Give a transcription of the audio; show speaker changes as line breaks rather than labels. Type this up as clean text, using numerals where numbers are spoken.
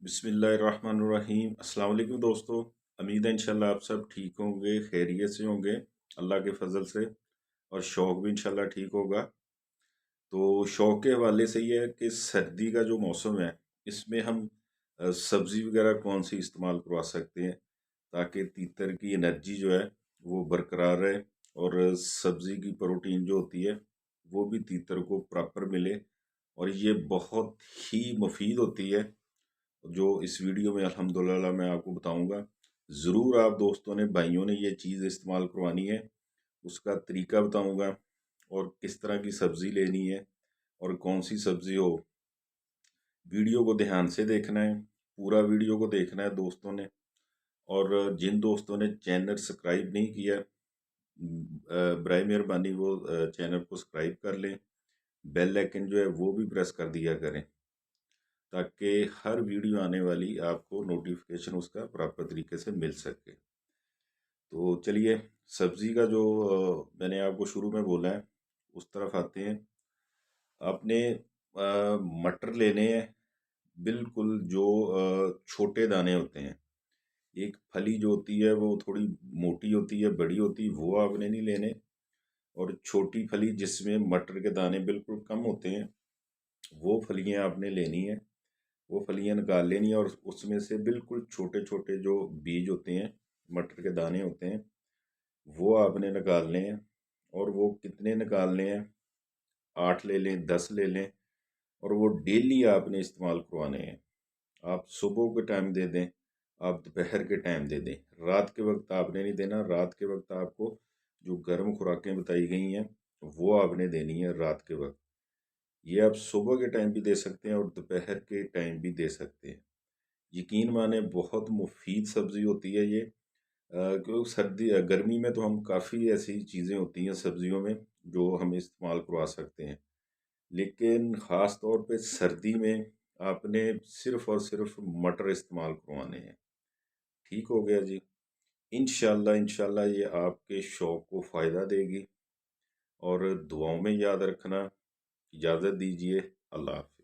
बिस्मिल्लाहिर्रहमानिर्रहीम। अस्सलाम वालेकुम दोस्तों। उम्मीद है इंशाल्लाह आप सब ठीक होंगे, खैरियत से होंगे अल्लाह के फजल से, और शौक भी इंशाल्लाह ठीक होगा। तो शौक के हवाले से ये है कि सर्दी का जो मौसम है, इसमें हम सब्ज़ी वगैरह कौन सी इस्तेमाल करवा सकते हैं ताकि तीतर की एनर्जी जो है वो बरकरार रहे, और सब्ज़ी की प्रोटीन जो होती है वो भी तीतर को प्रॉपर मिले, और ये बहुत ही मुफीद होती है, जो इस वीडियो में अल्हम्दुलिल्लाह मैं आपको बताऊंगा। ज़रूर आप दोस्तों ने, भाइयों ने ये चीज़ इस्तेमाल करवानी है, उसका तरीका बताऊंगा, और किस तरह की सब्ज़ी लेनी है और कौन सी सब्ज़ी हो। वीडियो को ध्यान से देखना है, पूरा वीडियो को देखना है दोस्तों ने। और जिन दोस्तों ने चैनल सब्सक्राइब नहीं किया, बराए मेहरबानी वो चैनल को सब्सक्राइब कर लें, बेल आइकन जो है वो भी प्रेस कर दिया करें, ताकि हर वीडियो आने वाली आपको नोटिफिकेशन उसका प्रॉपर तरीके से मिल सके। तो चलिए, सब्ज़ी का जो मैंने आपको शुरू में बोला है उस तरफ आते हैं। आपने मटर लेने हैं, बिल्कुल जो छोटे दाने होते हैं। एक फली जो होती है वो थोड़ी मोटी होती है, बड़ी होती है, वो आपने नहीं लेने। और छोटी फली जिसमें मटर के दाने बिल्कुल कम होते हैं, वो फलियाँ आपने लेनी है। वो फलियाँ निकाल लेनी है, और उसमें से बिल्कुल छोटे छोटे जो बीज होते हैं, मटर के दाने होते हैं, वो आपने निकालने हैं। और वो कितने निकालने हैं, 8 ले लें, 10 ले लें, और वो डेली आपने इस्तेमाल करवाने हैं। आप सुबह के टाइम दे दें, आप दोपहर के टाइम दे दें, रात के वक्त आपने नहीं देना। रात के वक्त आपको जो गर्म खुराकें बताई गई हैं वो आपने देनी है रात के वक्त। ये आप सुबह के टाइम भी दे सकते हैं और दोपहर के टाइम भी दे सकते हैं। यकीन माने बहुत मुफीद सब्ज़ी होती है ये। क्योंकि गर्मी में तो हम काफ़ी ऐसी चीज़ें होती हैं सब्जियों में जो हम इस्तेमाल करवा सकते हैं, लेकिन ख़ास तौर पे सर्दी में आपने सिर्फ़ और सिर्फ़ मटर इस्तेमाल करवाने हैं। ठीक हो गया जी। इंशाल्लाह इंशाल्लाह ये आपके शौक़ को फ़ायदा देगी, और दुआओं में याद रखना। इजाज़त दीजिए। अल्लाह हाफ़िज़।